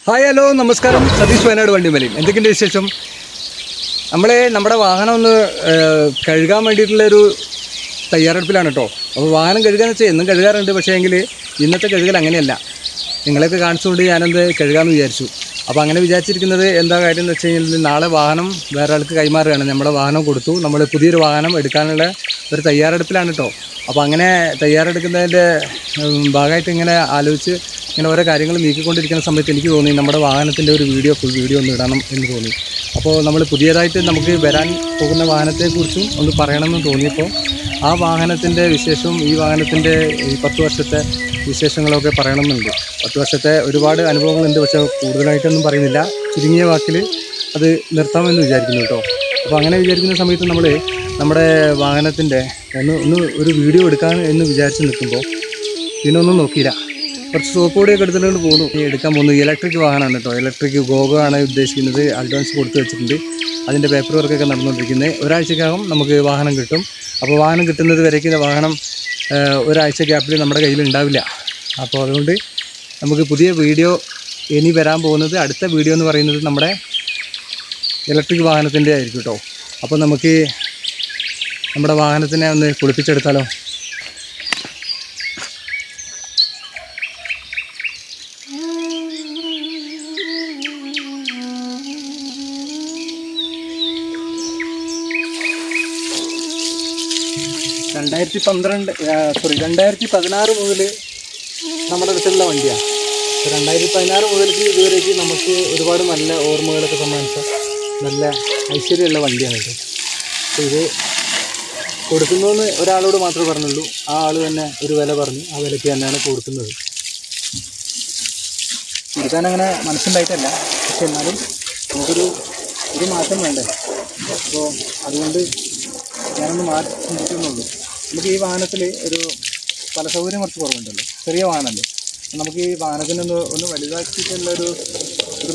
Hi hello നമസ്കാരം. സതീഷ് വയനാട് വണ്ടിമലയിൽ എന്തൊക്കെയുണ്ട് വിശേഷം? നമ്മുടെ വാഹനം ഒന്ന് കഴുകാൻ വേണ്ടിയിട്ടുള്ളൊരു തയ്യാറെടുപ്പിലാണ് കേട്ടോ. അപ്പോൾ വാഹനം കഴുകാന്ന് വെച്ചാൽ എന്നും കഴുകാറുണ്ട്, പക്ഷേ എങ്കിൽ ഇന്നത്തെ കഴുകൽ അങ്ങനെയല്ല. നിങ്ങളെയൊക്കെ കാണിച്ചുകൊണ്ട് ഞാനത് കഴുകാമെന്ന് വിചാരിച്ചു. അപ്പോൾ അങ്ങനെ വിചാരിച്ചിരിക്കുന്നത് എന്താ കാര്യം എന്ന് വെച്ച് കഴിഞ്ഞാൽ, നാളെ വാഹനം വേറെ ആൾക്ക് കൈമാറുകയാണ്. നമ്മുടെ വാഹനം കൊടുത്തു, നമ്മൾ പുതിയൊരു വാഹനം എടുക്കാനുള്ള ഒരു തയ്യാറെടുപ്പിലാണ് കേട്ടോ. അപ്പോൾ അങ്ങനെ തയ്യാറെടുക്കുന്നതിൻ്റെ ഭാഗമായിട്ട് ഇങ്ങനെ ആലോചിച്ച് ഇങ്ങനെ ഓരോ കാര്യങ്ങൾ നീക്കിക്കൊണ്ടിരിക്കുന്ന സമയത്ത് എനിക്ക് തോന്നി നമ്മുടെ വാഹനത്തിൻ്റെ ഒരു ഫുൾ വീഡിയോ ഒന്ന് ഇടണം എന്ന് തോന്നി. അപ്പോൾ നമ്മൾ പുതിയതായിട്ട് നമുക്ക് വരാൻ പോകുന്ന വാഹനത്തെക്കുറിച്ചും ഒന്ന് പറയണമെന്ന് തോന്നിയപ്പോൾ ആ വാഹനത്തിൻ്റെ വിശേഷവും ഈ വാഹനത്തിൻ്റെ ഈ 10 വർഷത്തെ വിശേഷങ്ങളൊക്കെ പറയണമെന്നുണ്ട്. 10 വർഷത്തെ ഒരുപാട് അനുഭവങ്ങളുണ്ട്, പക്ഷേ കൂടുതലായിട്ടൊന്നും പറയുന്നില്ല. ചുരുങ്ങിയ വാക്കിൽ അത് നിർത്താമെന്ന് വിചാരിക്കുന്നു കേട്ടോ. അപ്പോൾ അങ്ങനെ വിചാരിക്കുന്ന സമയത്ത് നമ്മുടെ വാഹനത്തിൻ്റെ ഒരു വീഡിയോ എടുക്കാൻ എന്ന് വിചാരിച്ച് നിൽക്കുമ്പോൾ ഇതിനൊന്നും നോക്കിയില്ല. കുറച്ച് സോപ്പ് പൊടിയൊക്കെ എടുത്തുകൊണ്ട് പോകുന്നു. എടുക്കാൻ പോകുന്നു ഇലക്ട്രിക് വാഹനമാണ് കേട്ടോ. ഇലക്ട്രിക് ഗോഗോ ആണ് ഉദ്ദേശിക്കുന്നത്. അഡ്വാൻസ് കൊടുത്തു വെച്ചിട്ടുണ്ട്. അതിൻ്റെ പേപ്പർ വർക്കൊക്കെ നടന്നുകൊണ്ടിരിക്കുന്നത്. ഒരാഴ്ചക്കകം നമുക്ക് വാഹനം കിട്ടും. അപ്പോൾ വാഹനം കിട്ടുന്നത് വരേക്കും വാഹനം ഒരാഴ്ച ഗ്യാപ്പിൽ നമ്മുടെ കയ്യിൽ ഉണ്ടാവില്ല. അപ്പോൾ അതുകൊണ്ട് നമുക്ക് പുതിയ വീഡിയോ ഇനി വരാൻ പോകുന്നത്, അടുത്ത വീഡിയോ എന്ന് പറയുന്നത് നമ്മുടെ ഇലക്ട്രിക് വാഹനത്തിൻ്റെ ആയിരിക്കും കേട്ടോ. അപ്പോൾ നമുക്ക് നമ്മുടെ വാഹനത്തിനെ ഒന്ന് കുളിപ്പിച്ചെടുത്താലോ? രണ്ടായിരത്തി 2016 മുതൽ നമ്മുടെ അടുത്തുള്ള വണ്ടിയാണ്. 2016 മുതൽക്ക് ഇതുവരേക്ക് നമുക്ക് ഒരുപാട് നല്ല ഓർമ്മകളൊക്കെ സമ്മാനിച്ച നല്ല ഐശ്വര്യമുള്ള വണ്ടിയാണ് ഇത്. അപ്പോൾ ഇത് കൊടുക്കുന്നതെന്ന് ഒരാളോട് മാത്രമേ പറഞ്ഞുള്ളൂ. ആ ആൾ തന്നെ ഒരു വില പറഞ്ഞു. ആ വിലയ്ക്ക് തന്നെയാണ് കൊടുക്കുന്നത്. കൊടുക്കാനങ്ങനെ മനസ്സുണ്ടായിട്ടല്ല, പക്ഷെ എന്നാലും നമുക്കൊരു മാറ്റം വേണ്ടേ. അപ്പോൾ അതുകൊണ്ട് ഞാനൊന്ന് മാറ്റി ചിന്തിക്കുന്നുള്ളൂ. നമുക്ക് ഈ വാഹനത്തിൽ ഒരു പല സൗകര്യം കുറച്ച് കുറവുണ്ടല്ലോ, ചെറിയ വാഹനമല്ലേ. നമുക്ക് ഈ വാഹനത്തിനൊന്ന് വലുതാക്കിയിട്ടുള്ളൊരു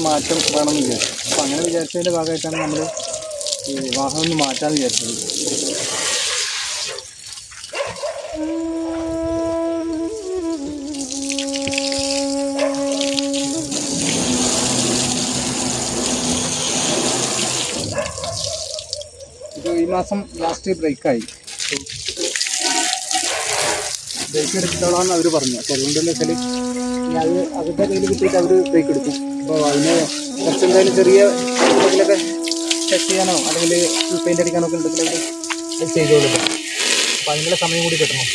മാറ്റം വേണമെന്ന് വിചാരിച്ചു. അപ്പോൾ അങ്ങനെ വിചാരിച്ചതിൻ്റെ ഭാഗമായിട്ടാണ് നമ്മൾ ഈ വാഹനം ഒന്ന് മാറ്റാമെന്ന് വിചാരിച്ചത്. ഇത് ഈ മാസം ലാസ്റ്റ് ബ്രേക്ക് എടുത്തോളാമെന്ന് അവർ പറഞ്ഞു. അപ്പോൾ അതുകൊണ്ടെന്ന് വെച്ചാൽ അത് അതിൻ്റെ കയ്യിൽ കിട്ടിയിട്ട് അവർ ബ്രേക്ക് എടുക്കും. അപ്പോൾ അതിന് കുറച്ച് എന്തായാലും ചെറിയ എന്തെങ്കിലുമൊക്കെ ടെസ്റ്റ് ചെയ്യാനോ അല്ലെങ്കിൽ പെയിൻ്റ് അടിക്കാനോ ഒക്കെ ഉണ്ടെങ്കിൽ അത് ചെയ്തോളൂ. അപ്പോൾ അതിനുള്ള സമയം കൂടി കിട്ടണം.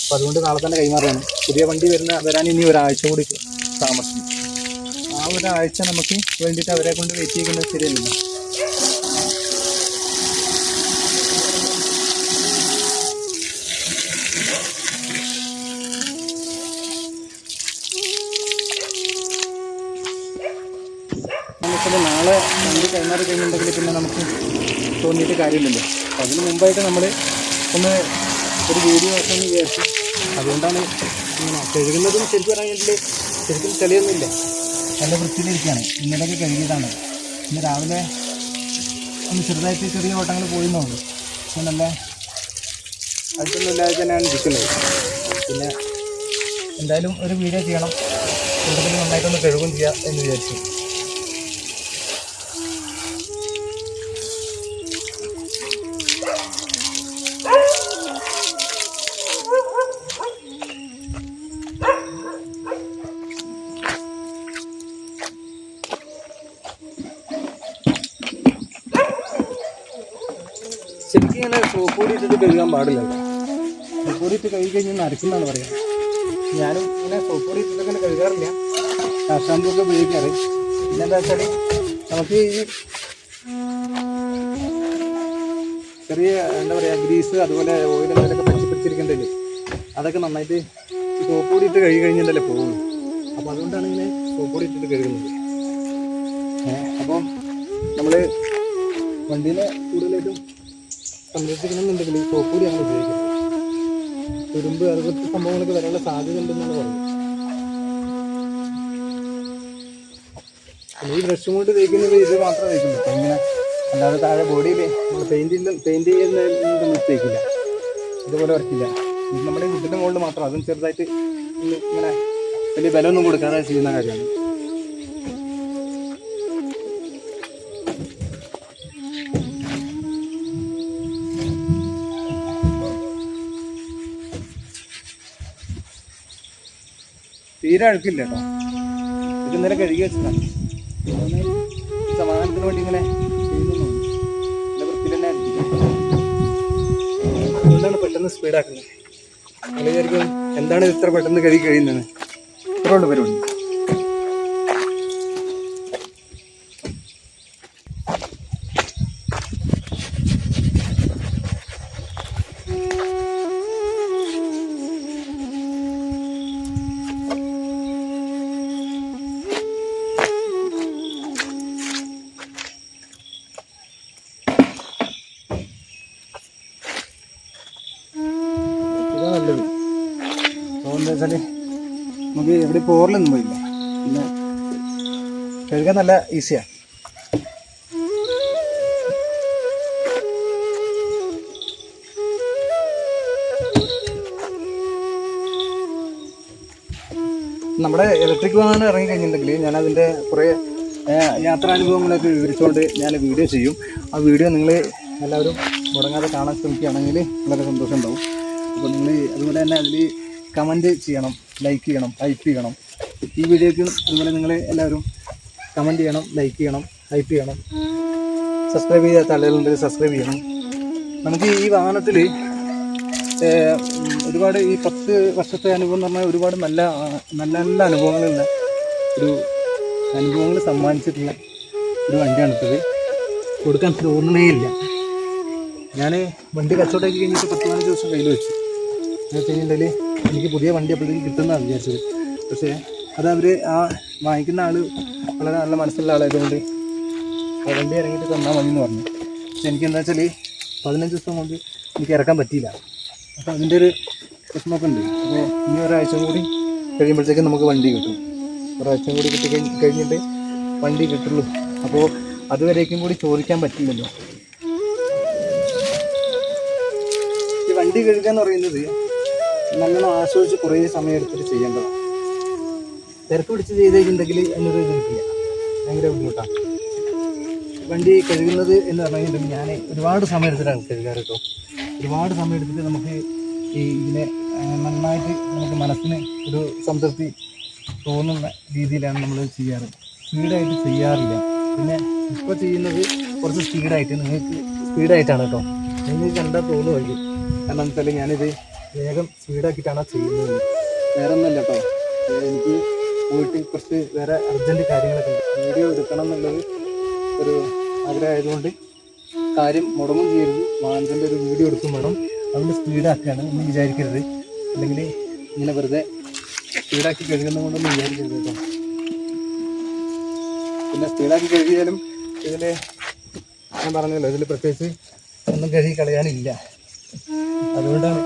അപ്പോൾ അതുകൊണ്ട് നാളെ തന്നെ കൈമാറുകയാണ്. പുതിയ വണ്ടി വരാൻ ഇനി ഒരാഴ്ച കൂടി താമസിക്കും. ആ ഒരാഴ്ച നമുക്ക് വേണ്ടിയിട്ട് അവരെ കൊണ്ട് വെയിറ്റ് ചെയ്യുന്നത് ശരിയല്ല. നാളെ വണ്ടി കൈമാറി കഴിഞ്ഞിട്ടുണ്ടെങ്കിൽ പിന്നെ നമുക്ക് തോന്നിയിട്ട് കാര്യമില്ലല്ലോ. അപ്പോൾ അതിന് മുമ്പായിട്ട് നമ്മൾ ഒരു വീഡിയോ ആക്കാമെന്ന് വിചാരിച്ചു. അതുകൊണ്ടാണ് ഇങ്ങനെ കഴുകുന്നതും. ശരിക്കും പറഞ്ഞിട്ട് ശരിക്കും ചെളിയൊന്നുമില്ല, നല്ല വൃത്തിയിലിരിക്കുകയാണ്. ഇന്നലെയൊക്കെ കഴുകിയതാണ്. ഇന്ന് രാവിലെ ചെറുതായിട്ട് ചെറിയ ഓട്ടങ്ങൾ പോയിരുന്നുള്ളൂ. പക്ഷെ നല്ല അടുത്തൊന്നുമില്ലാതെ തന്നെയാണ് ഇരിക്കുന്നത്. പിന്നെ എന്തായാലും ഒരു വീഡിയോ ചെയ്യണം, കൂടുതൽ നന്നായിട്ടൊന്ന് കഴുകും ചെയ്യാം എന്ന് വിചാരിച്ചു. ശരിക്കും ഇങ്ങനെ സോപ്പ് പൊടി ഇട്ടിട്ട് കഴുകാൻ പാടില്ല. സോപ്പ് പൊടി ഇട്ട് കഴുകി കഴിഞ്ഞാൽ നരക്കുന്നതാണ് പറയുക. ഞാനും ഇങ്ങനെ സോപ്പ് പൊടി ഇട്ടിട്ട് അങ്ങനെ കഴുകാറില്ല. ഷാമ്പൂ ഒക്കെ ഉപയോഗിക്കാറ്. പിന്നെ എന്താ വെച്ചാൽ നമുക്ക് ചെറിയ എന്താ പറയുക ഗ്രീസ് അതുപോലെ ഓയിൽ എന്തെങ്കിലുമൊക്കെ പിടിച്ചിരിക്കേണ്ടതില്ല. അതൊക്കെ നന്നായിട്ട് സോപ്പ് പൊടി ഇട്ട് കഴുകി കഴിഞ്ഞിട്ടല്ലേ പോകുള്ളൂ. അപ്പോൾ അതുകൊണ്ടാണ് ഇങ്ങനെ സോപ്പ് പൊടി ഇട്ടിട്ട് കഴുകുന്നത്. അപ്പം നമ്മൾ വണ്ടീനെ കൂടുതലായിട്ടും സംരക്ഷിക്കണമെന്നുണ്ടെങ്കിൽ ഈ സോപ്പ് പൊടി അങ്ങനെ ഉപയോഗിക്കുന്നത്. തുരുമ്പ് അതുപോലത്തെ സംഭവങ്ങളൊക്കെ വരാനുള്ള സാധ്യത ഉണ്ടെന്നാണ് പറയുന്നത്. ഈ ബ്രഷും കൊണ്ട് തേക്കുന്നത് ഇത് മാത്രം തേക്കുന്നു. ഇങ്ങനെ അല്ലാതെ താഴെ ബോഡിയിൽ നമ്മൾ പെയിൻറ് ചെയ്യുന്ന തേക്കില്ല, ഇതുപോലെ വരക്കില്ല. ഇത് നമ്മുടെ വീട്ടിൻ്റെ മുകളിൽ മാത്രം, അതും ചെറുതായിട്ട് ഇങ്ങനെ വലിയ ബലമൊന്നും കൊടുക്കാതെ ചെയ്യുന്ന കാര്യമാണ്. തീരെ അഴുക്കില്ല കേട്ടോ. ഇത് ഇന്നലെ കഴുകി വെച്ചതാണ്. സമാധാനത്തിന് വേണ്ടി ഇങ്ങനെ ചെയ്യുന്നു. വൃത്തിയിൽ തന്നെ എന്താണ് പെട്ടെന്ന് സ്പീഡാക്കുന്നത്. നിങ്ങൾ വിചാരിക്കും എന്താണ് ഇത്ര പെട്ടെന്ന് കഴുകി കഴിയുന്നത്. ഇത്ര കൊണ്ട് പരിപാടി. നല്ലത് എന്താ വെച്ചാൽ നമുക്ക് എവിടെ പോറിലൊന്നും പോയില്ല. പിന്നെ കഴുകാൻ നല്ല ഈസിയാണ്. നമ്മുടെ ഇലക്ട്രിക് വാഹനം ഇറങ്ങി കഴിഞ്ഞിട്ടുണ്ടെങ്കിൽ ഞാനതിൻ്റെ കുറേ യാത്രാനുഭവങ്ങളൊക്കെ വിവരിച്ചുകൊണ്ട് ഞാൻ വീഡിയോ ചെയ്യും. ആ വീഡിയോ നിങ്ങൾ എല്ലാവരും മുടങ്ങാതെ കാണാൻ ശ്രമിക്കുകയാണെങ്കിൽ വളരെ സന്തോഷം ഉണ്ടാവും. അപ്പോൾ നിങ്ങൾ അതുപോലെ തന്നെ അതിൽ കമൻറ്റ് ചെയ്യണം, ലൈക്ക് ചെയ്യണം, ഹൈപ്പ് ചെയ്യണം. ഈ വീഡിയോയ്ക്കും അതുപോലെ നിങ്ങൾ എല്ലാവരും കമൻറ്റ് ചെയ്യണം, ലൈക്ക് ചെയ്യണം, ഹൈപ്പ് ചെയ്യണം. സബ്സ്ക്രൈബ് ചെയ്യാത്ത ആളുകളുണ്ടെങ്കിൽ സബ്സ്ക്രൈബ് ചെയ്യണം. നമുക്ക് ഈ വാഹനത്തിൽ ഒരുപാട് ഈ 10 വർഷത്തെ അനുഭവം എന്ന് പറഞ്ഞാൽ ഒരുപാട് നല്ല നല്ല നല്ല അനുഭവങ്ങളുള്ള അനുഭവങ്ങൾ സമ്മാനിച്ചിട്ടുള്ള ഒരു വണ്ടിയാണിട്ടത്. കൊടുക്കാൻ തോന്നണേ ഇല്ല. ഞാൻ വണ്ടി കച്ചവടമാക്കി കഴിഞ്ഞിട്ട് 10-15 ദിവസം കയ്യിൽ വെച്ചു. എന്ന് വെച്ച് കഴിഞ്ഞിട്ടുണ്ടെങ്കിൽ എനിക്ക് പുതിയ വണ്ടി അപ്പോഴത്തേക്ക് കിട്ടുന്നതാണ് വിചാരിച്ചത്. പക്ഷേ അത് അവർ ആ വാങ്ങിക്കുന്ന ആൾ വളരെ നല്ല മനസ്സുള്ള ആളായതുകൊണ്ട് ആ വണ്ടി ഇറങ്ങിയിട്ട് തന്നാൽ മതി എന്ന് പറഞ്ഞു. പക്ഷെ എനിക്ക് എന്താ വെച്ചാൽ 15 ദിവസം കൊണ്ട് എനിക്ക് ഇറക്കാൻ പറ്റിയില്ല. അപ്പോൾ അതിൻ്റെ ഒരു പ്രശ്നമൊക്കെ ഉണ്ട്. അപ്പോൾ ഇനി ഒരാഴ്ച കൂടി കഴിയുമ്പോഴത്തേക്കും നമുക്ക് വണ്ടി കിട്ടും. ഒരാഴ്ച കൂടി കഴിഞ്ഞിട്ട് വണ്ടി കിട്ടുള്ളൂ. അപ്പോൾ അതുവരേക്കും കൂടി ചോദിക്കാൻ പറ്റില്ലല്ലോ. ഈ വണ്ടി കഴുകുക എന്ന് പറയുന്നത് നല്ലോണം ആസ്വദിച്ച് കുറേ സമയം എടുത്തിട്ട് ചെയ്യേണ്ടതാണ്. തിരക്ക് പിടിച്ച് ചെയ്ത് കഴിഞ്ഞിട്ടുണ്ടെങ്കിൽ അതിനൊരു ഇത് കിട്ടില്ല, ഭയങ്കര ബുദ്ധിമുട്ടാണ്. വണ്ടി കഴുകുന്നത് എന്ന് പറഞ്ഞു കഴിഞ്ഞിട്ടുണ്ടെങ്കിൽ ഞാൻ ഒരുപാട് സമയം എടുത്തിട്ടാണ് കഴുകാറ് കേട്ടോ. ഒരുപാട് സമയം എടുത്തിട്ട് നമുക്ക് ഇതിനെ നന്നായിട്ട് നമുക്ക് മനസ്സിന് ഒരു സംതൃപ്തി തോന്നുന്ന രീതിയിലാണ് നമ്മൾ ചെയ്യാറ്. സ്പീഡായിട്ട് ചെയ്യാറില്ല. പിന്നെ ഇപ്പോൾ ചെയ്യുന്നത് കുറച്ച് സ്പീഡായിട്ട് നിങ്ങൾക്ക് സ്പീഡായിട്ടാണ് കേട്ടോ. നിങ്ങൾക്ക് കണ്ടാൽ തോന്നുമായിരിക്കും. കാരണം എന്താ വെച്ചാൽ ഞാനിത് വേഗം സ്പീഡാക്കിയിട്ടാണ് ചെയ്യുന്നത്. വേറെ ഒന്നല്ല കേട്ടോ. എനിക്ക് പോയിട്ട് കുറച്ച് വേറെ അർജൻറ്റ് കാര്യങ്ങളൊക്കെ ഉണ്ട്. വീഡിയോ എടുക്കണം എന്നുള്ളത് ഒരു ആഗ്രഹമായതുകൊണ്ട് കാര്യം മുടങ്ങും ചെയ്യരുത്. വാഹനത്തിൻ്റെ ഒരു വീഡിയോ എടുക്കും വേണം. അതുകൊണ്ട് സ്പീഡാക്കുകയാണ് എന്ന് വിചാരിക്കരുത്. അല്ലെങ്കിൽ ഇങ്ങനെ വെറുതെ സ്പീഡാക്കി കഴുകുന്നത് കൊണ്ടൊന്നും വിചാരിക്കരുത് കേട്ടോ. പിന്നെ സ്പീഡാക്കി കഴുകിയാലും ഇതിൽ ഞാൻ പറഞ്ഞല്ലോ, ഇതിൽ പ്രത്യേകിച്ച് ഒന്നും കഴുകി കളയാനില്ല. അതുകൊണ്ടാണ്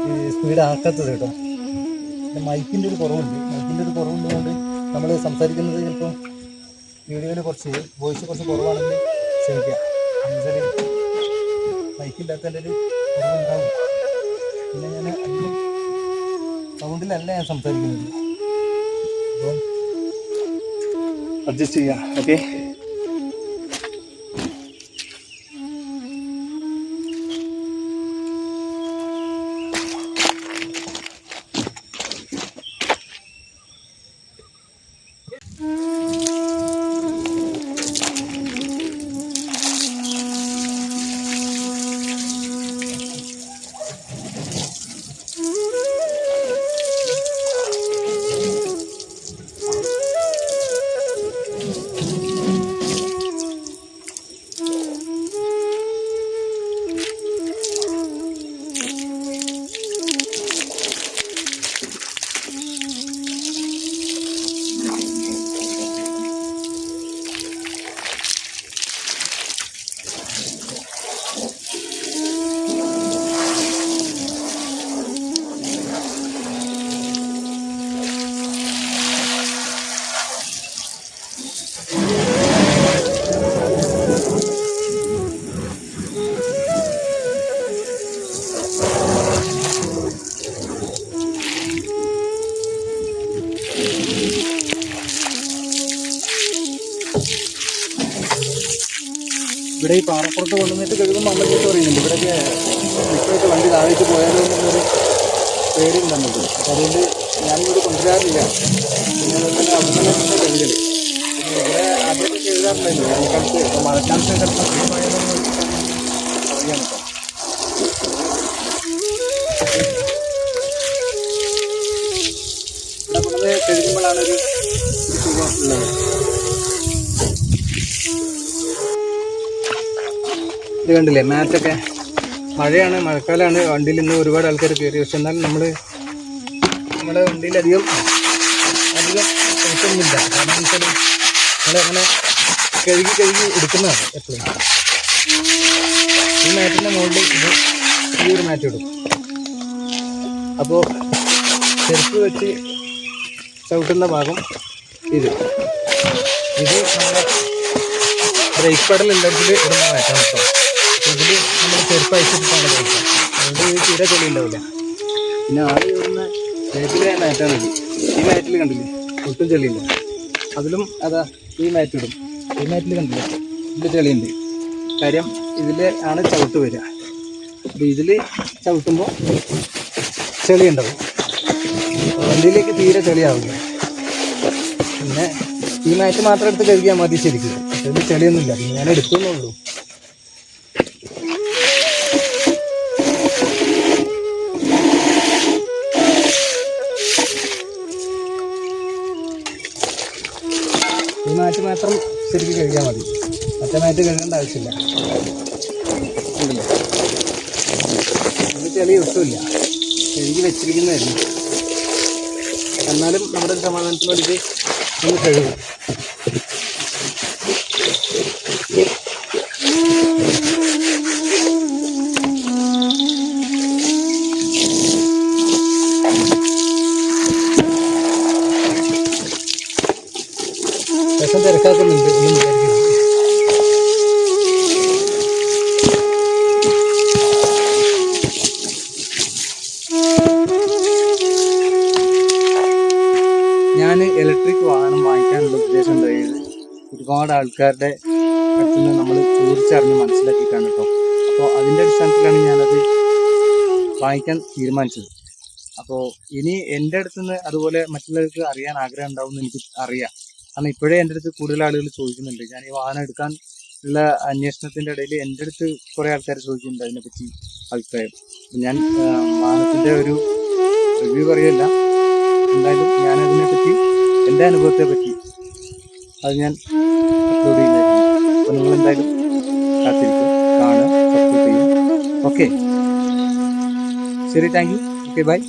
ഈ സ്പീഡാക്കാത്തത് കേട്ടോ. പിന്നെ മൈക്കിൻ്റെ ഒരു കുറവുള്ളതുകൊണ്ട് നമ്മൾ സംസാരിക്കുന്നത് ചിലപ്പോൾ വീഡിയോയിൽ കുറച്ച് വോയിസ് കുറച്ച് കുറവാണെങ്കിൽ ക്ഷമിക്കുക. എന്നുവെച്ചാൽ മൈക്കില്ലാത്തതിൻ്റെ ഒരു കുറവുണ്ടാവും. പിന്നെ ഞാൻ അധികം സൗണ്ടിലല്ല ഞാൻ സംസാരിക്കുന്നത്. അപ്പോൾ അഡ്ജസ്റ്റ് ചെയ്യാം. ഓക്കെ. ഇവിടെ ഈ പാറപ്പുറത്ത് കൊണ്ടുവന്നിട്ട് കഴുകുമ്പോൾ അമ്മ ചീത്ത പറയുന്നുണ്ട്. ഇവിടെയൊക്കെ മിക്കമായിട്ട് വണ്ടി താഴേക്ക് പോയാലോ എന്നുള്ളൊരു പേടിയുണ്ടെന്നത്. അപ്പോൾ അതുകൊണ്ട് ഞാനിവിടെ കൊണ്ടുവരാറില്ല. പിന്നെ അതുപോലെ അവിടെ തന്നെ കഴുകൽ. പിന്നെ ഇവിടെ ആദ്യമൊക്കെ കഴുകാറുണ്ടായിരുന്നു. വേനൽക്കാലത്ത് ഇപ്പോൾ മഴക്കാലത്ത് ചിലപ്പോൾ അറിയാം കേട്ടോ. ഇവിടെ കൊണ്ടുവന്ന് കഴുകുമ്പോഴാണ് ഒരു സുഖം ഉള്ളത്. ഇത് കണ്ടില്ലേ മാറ്റൊക്കെ. മഴയാണ്, മഴക്കാലമാണ്. വണ്ടിയിൽ ഇന്ന് ഒരുപാട് ആൾക്കാർ കയറി. പക്ഷെ എന്നാലും നമ്മുടെ വണ്ടിയിൽ അധികം കുഴപ്പമൊന്നുമില്ല. കാരണം എന്ന് വെച്ചാൽ നമ്മളങ്ങനെ കഴുകി എടുക്കുന്നതാണ് എപ്പോഴും. ഈ മാറ്റിൻ്റെ മുകളിൽ ഈ ഒരു മാറ്റ് ഇടും. അപ്പോൾ ചെരുപ്പ് വെച്ച് ചവിട്ടുന്ന ഭാഗം ഇത് നമ്മുടെ ബ്രേക്ക് പെഡലുള്ളതിൽ ഇടുന്ന മാറ്റാണ് കേട്ടോ. ഇതിൽ നമ്മൾ ചെരുപ്പ് അയച്ചിട്ടാണ് കഴിക്കുക. അതുകൊണ്ട് ഇത് തീരെ ചെളി ഉണ്ടാവില്ല. പിന്നെ ആൾ ഇടുന്ന മാറ്റിലെ മാറ്റാണ് ഇത്. ഈ മാറ്റിൽ കണ്ടില്ലേ ഒട്ടും ചെളിയില്ല. അതിലും അതാ ഈ മാറ്റിടും. ഈ മാറ്റിൽ കണ്ടില്ലേ ഇതിൽ ചെളിയുണ്ട്. കാര്യം ഇതിൽ ആണ് ചവിട്ട് വരിക. അപ്പോൾ ഇതിൽ ചവിട്ടുമ്പോൾ ചെളി ഉണ്ടാവും. വണ്ടിയിലേക്ക് തീരെ ചെളിയാവില്ല. പിന്നെ ഈ മാറ്റ് മാത്രം എടുത്ത് കഴുകിയാൽ മതി ശരിക്കും. ഇതിൽ ചെളിയൊന്നുമില്ല. ഞാൻ എടുക്കുന്നുള്ളൂ. ഈ മാറ്റ് മാത്രം ശരിക്കും കഴുകിയാൽ മതി. മറ്റേ മാറ്റ് കഴുകേണ്ട ആവശ്യമില്ല. ഉണ്ടല്ലോ അത് ചെളി ഒട്ടുമില്ല. കഴുകി വെച്ചിരിക്കുന്നതായിരുന്നു. എന്നാലും നമ്മുടെ സമാധാനത്തിനോട് ഇത് ഒന്ന് കഴുകും. രസം തിരക്കാക്കുന്നുണ്ട്. ഒന്നും വിചാരിക്കുന്നു. ഞാൻ ഇലക്ട്രിക് വാഹനം വാങ്ങിക്കാനുള്ള ഉദ്ദേശം ഉണ്ടായത് ഒരുപാട് ആൾക്കാരുടെ അടുത്ത് നിന്ന് നമ്മൾ ചോദിച്ചറിഞ്ഞ് മനസ്സിലാക്കിയിട്ടാണ് കേട്ടോ. അപ്പോൾ അതിൻ്റെ അടിസ്ഥാനത്തിലാണ് ഞാനത് വാങ്ങിക്കാൻ തീരുമാനിച്ചത്. അപ്പോൾ ഇനി എൻ്റെ അടുത്തുനിന്ന് അതുപോലെ മറ്റുള്ളവർക്ക് അറിയാൻ ആഗ്രഹം ഉണ്ടാവുമെന്ന് എനിക്ക് അറിയാം. കാരണം ഇപ്പോഴേ എൻ്റെ അടുത്ത് കൂടുതൽ ആളുകൾ ചോദിക്കുന്നുണ്ട്. ഞാൻ ഈ വാഹനം എടുക്കാൻ ഉള്ള അന്വേഷണത്തിൻ്റെ ഇടയിൽ എൻ്റെ അടുത്ത് കുറേ ആൾക്കാർ ചോദിക്കുന്നുണ്ട് അതിനെപ്പറ്റി അഭിപ്രായം. ഞാൻ വാഹനത്തിൻ്റെ ഒരു റിവ്യൂ പറയല്ല. എന്തായാലും ഞാനതിനെപ്പറ്റി എൻ്റെ അനുഭവത്തെ പറ്റി അത് ഞാൻ അപ്ലോഡ് ചെയ്യുന്നതായിരിക്കും. അപ്പോൾ നിങ്ങളെന്തായാലും കാത്തിരിക്കും, കാണുക, സപ്പോർട്ട് ചെയ്യും. ഓക്കെ, ശരി, താങ്ക് യു. Okay, by.